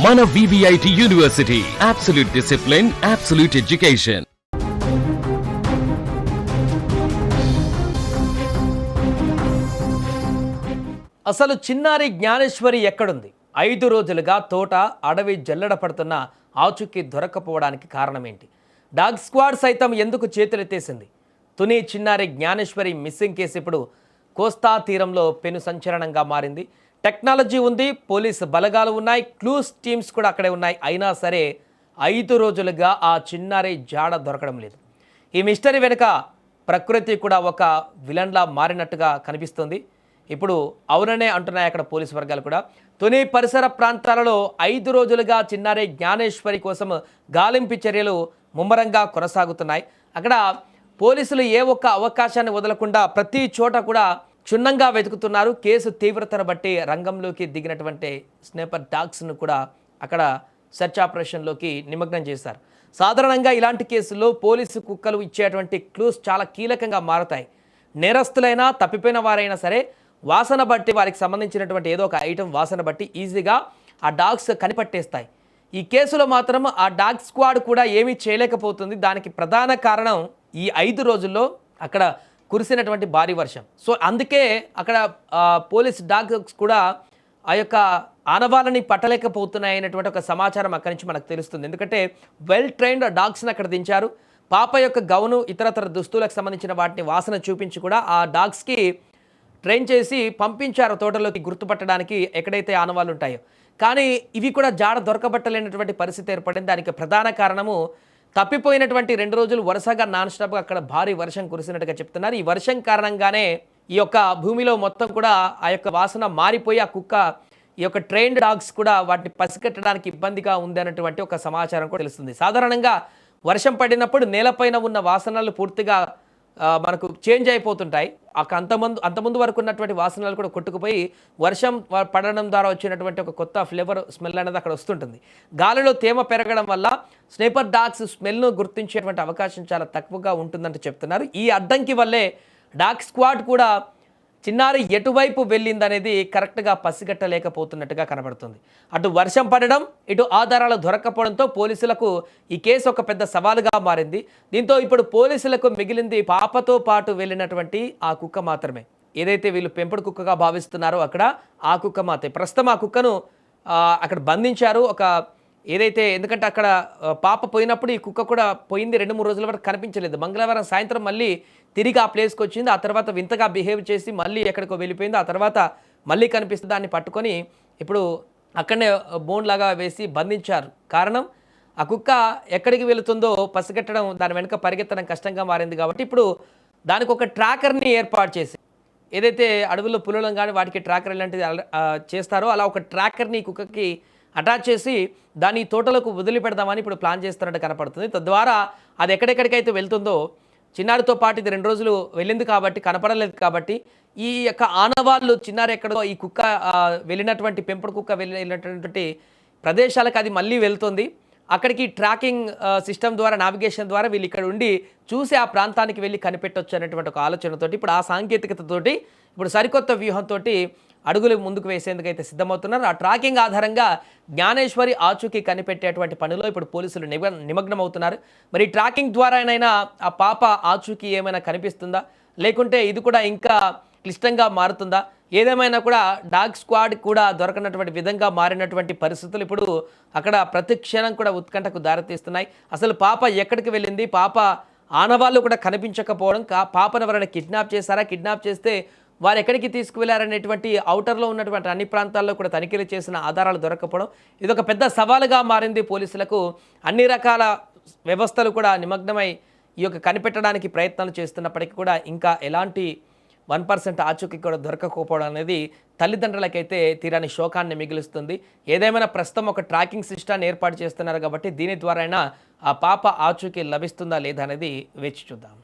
మన VVIT university, absolute discipline, absolute education. అసలు చిన్నారి జ్ఞానేశ్వరి ఎక్కడుంది? 5 రోజులుగా తోట అడవి జల్లెడ పడుతున్న ఆచూకీ దొరక్కపోవడానికి కారణమేంటి? డాగ్ స్క్వాడ్ సైతం ఎందుకు చేతులెత్తేసింది? తుని చిన్నారి జ్ఞానేశ్వరి మిస్సింగ్ కేసు ఇప్పుడు కోస్తా తీరంలో పెను సంచలనంగా మారింది. టెక్నాలజీ ఉంది, పోలీసు బలగాలు ఉన్నాయి, క్లూస్ టీమ్స్ కూడా అక్కడే ఉన్నాయి. అయినా సరే 5 రోజులుగా ఆ చిన్నారి జాడ దొరకడం లేదు. ఈ మిస్టరీ వెనుక ప్రకృతి కూడా ఒక విలన్లా మారినట్టుగా కనిపిస్తుంది. ఇప్పుడు అవుననే అంటున్నాయి అక్కడ పోలీసు వర్గాలు కూడా. తుని పరిసర ప్రాంతాలలో 5 రోజులుగా చిన్నారి జ్ఞానేశ్వరి కోసం గాలింపు చర్యలు ముమ్మరంగా కొనసాగుతున్నాయి. అక్కడ పోలీసులు ఏ ఒక్క అవకాశాన్ని వదలకుండా ప్రతి చోట కూడా క్షుణ్ణంగా వెతుకుతున్నారు. కేసు తీవ్రతను బట్టి రంగంలోకి దిగినటువంటి స్నేపర్ డాగ్స్ను కూడా అక్కడ సెర్చ్ ఆపరేషన్లోకి నిమగ్నం చేశారు. సాధారణంగా ఇలాంటి కేసుల్లో పోలీసు కుక్కలు ఇచ్చేటువంటి క్లూస్ చాలా కీలకంగా మారుతాయి. నేరస్తులైనా తప్పిపోయిన వారైనా సరే వాసన బట్టి, వారికి సంబంధించినటువంటి ఏదో ఒక ఐటెం వాసన బట్టి ఈజీగా ఆ డాగ్స్ కనిపట్టేస్తాయి. ఈ కేసులో మాత్రం ఆ డాగ్ స్క్వాడ్ కూడా ఏమీ చేయలేకపోతుంది. దానికి ప్రధాన కారణం ఈ 5 రోజుల్లో అక్కడ కురిసినటువంటి భారీ వర్షం. సో అందుకే అక్కడ పోలీస్ డాగ్స్ కూడా ఆ యొక్క ఆనవాళ్ళని పట్టలేకపోతున్నాయి అనేటువంటి ఒక సమాచారం అక్కడి నుంచి మనకు తెలుస్తుంది. ఎందుకంటే వెల్ ట్రైన్డ్ డాగ్స్ని అక్కడ దించారు. పాప యొక్క గౌను, ఇతరతర దుస్తులకు సంబంధించిన వాటిని వాసన చూపించి కూడా ఆ డాగ్స్కి ట్రైన్ చేసి పంపించారు తోటలోకి గుర్తుపట్టడానికి ఎక్కడైతే ఆనవాళ్ళు ఉంటాయో. కానీ ఇవి కూడా జాడ దొరకబట్టలేనటువంటి పరిస్థితి ఏర్పడింది. దానికి ప్రధాన కారణము తప్పిపోయినటువంటి 2 రోజులు వరుసగా నాన్ స్టాప్గా అక్కడ భారీ వర్షం కురిసినట్టుగా చెప్తున్నారు. ఈ వర్షం కారణంగానే ఈ యొక్క భూమిలో మొత్తం కూడా ఆ యొక్క వాసన మారిపోయి ఆ కుక్క ఈ యొక్క ట్రైన్డ్ డాగ్స్ కూడా వాటిని పసిగట్టడానికి ఇబ్బందిగా ఉంది అన్నటువంటి ఒక సమాచారం కూడా తెలుస్తుంది. సాధారణంగా వర్షం పడినప్పుడు నేలపైన ఉన్న వాసనలు పూర్తిగా మనకు చేంజ్ అయిపోతుంటాయి. అంతకుముందు వరకు ఉన్నటువంటి వాసనలు కూడా కొట్టుకుపోయి వర్షం పడడం ద్వారా వచ్చినటువంటి ఒక కొత్త ఫ్లేవర్, స్మెల్ అనేది అక్కడ వస్తుంటుంది. గాలిలో తేమ పెరగడం వల్ల స్నేపర్ డాగ్స్ స్మెల్ను గుర్తించేటువంటి అవకాశం చాలా తక్కువగా ఉంటుందంటే చెప్తున్నారు. ఈ అడ్డంకి వల్లే డాగ్ స్క్వాడ్ కూడా చిన్నారి ఎటువైపు వెళ్ళిందనేది కరెక్ట్గా పసిగట్టలేకపోతున్నట్టుగా కనబడుతుంది. అటు వర్షం పడడం, ఇటు ఆధారాలు దొరక్కపోవడంతో పోలీసులకు ఈ కేసు ఒక పెద్ద సవాలుగా మారింది. దీంతో ఇప్పుడు పోలీసులకు మిగిలింది పాపతో పాటు వెళ్ళినటువంటి ఆ కుక్క మాత్రమే. ఏదైతే వీళ్ళు పెంపుడు కుక్కగా భావిస్తున్నారో అక్కడ ఆ కుక్క మాత్రమే. ప్రస్తుతం ఆ కుక్కను అక్కడ బంధించారు. ఎందుకంటే అక్కడ పాప పోయినప్పుడు ఈ కుక్క కూడా పోయింది. 2-3 రోజుల వరకు కనిపించలేదు. మంగళవారం సాయంత్రం మళ్ళీ తిరిగి ఆ ప్లేస్కి వచ్చింది. ఆ తర్వాత వింతగా బిహేవ్ చేసి మళ్ళీ ఎక్కడికో వెళ్ళిపోయింది. ఆ తర్వాత మళ్ళీ కనిపిస్తుంది. దాన్ని పట్టుకొని ఇప్పుడు అక్కడనే బోన్ లాగా వేసి బంధించారు. కారణం ఆ కుక్క ఎక్కడికి వెళుతుందో పసిగట్టడం, దాని వెనుక పరిగెత్తడం కష్టంగా మారింది. కాబట్టి ఇప్పుడు దానికి ఒక ట్రాకర్ని ఏర్పాటు చేసి, ఏదైతే అడవుల్లో పులులను కానీ వాటికి ట్రాకర్ ఇలాంటిది చేస్తారో అలా ఒక ట్రాకర్ని కుక్కకి అటాచ్ చేసి దాన్ని తోటలకు వదిలిపెడదామని ఇప్పుడు ప్లాన్ చేస్తున్నట్టు కనపడుతుంది. తద్వారా అది ఎక్కడెక్కడికైతే వెళ్తుందో, చిన్నారితో పాటు ఇది 2 రోజులు వెళ్ళింది కాబట్టి, కనపడలేదు కాబట్టి ఈ యొక్క ఆనవాళ్ళు చిన్నారి ఎక్కడో ఈ కుక్క వెళ్ళినటువంటి పెంపుడు కుక్క వెళ్ళినటువంటి ప్రదేశాలకు అది మళ్ళీ వెళ్తుంది. అక్కడికి ట్రాకింగ్ సిస్టమ్ ద్వారా, నావిగేషన్ ద్వారా వీళ్ళు ఇక్కడ ఉండి చూసి ఆ ప్రాంతానికి వెళ్ళి కనిపెట్టవచ్చు అనేటువంటి ఒక ఆలోచనతోటి ఇప్పుడు ఆ సాంకేతికతతోటి ఇప్పుడు సరికొత్త వ్యూహంతో అడుగులు ముందుకు వేసేందుకైతే సిద్ధమవుతున్నారు. ఆ ట్రాకింగ్ ఆధారంగా జ్ఞానేశ్వరి ఆచూకీ కనిపెట్టేటువంటి పనిలో ఇప్పుడు పోలీసులు నిమగ్నమవుతున్నారు. మరి ట్రాకింగ్ ద్వారానైనా ఆ పాప ఆచూకీ ఏమైనా కనిపిస్తుందా, లేకుంటే ఇది కూడా ఇంకా క్లిష్టంగా మారుతుందా? ఏదేమైనా కూడా డాగ్ స్క్వాడ్ కూడా దొరకనటువంటి విధంగా మారినటువంటి పరిస్థితులు ఇప్పుడు అక్కడ ప్రతి క్షణం కూడా ఉత్కంఠకు దారితీస్తున్నాయి. అసలు పాప ఎక్కడికి వెళ్ళింది, పాప ఆనవాళ్ళు కూడా కనిపించకపోవడం, పాపను ఎవరైనా కిడ్నాప్ చేశారా, కిడ్నాప్ చేస్తే వారు ఎక్కడికి తీసుకువెళ్లారనేటువంటి ఔటర్లో ఉన్నటువంటి అన్ని ప్రాంతాల్లో కూడా తనిఖీలు చేసిన ఆధారాలు దొరకకపోవడం ఇది ఒక పెద్ద సవాలుగా మారింది పోలీసులకు. అన్ని రకాల వ్యవస్థలు కూడా నిమగ్నమై ఈ యొక్క కనిపెట్టడానికి ప్రయత్నాలు చేస్తున్నప్పటికీ కూడా ఇంకా ఎలాంటి 1% ఆచూకీ కూడా దొరకకపోవడం అనేది తల్లిదండ్రులకైతే తీరాని శోకాన్ని మిగులుస్తుంది. ఏదేమైనా ప్రస్తుతం ఒక ట్రాకింగ్ సిస్టాన్ని ఏర్పాటు చేస్తున్నారు కాబట్టి దీని ద్వారా అయినా ఆ పాప ఆచూకీ లభిస్తుందా లేదా అనేది వేచి చూద్దాం.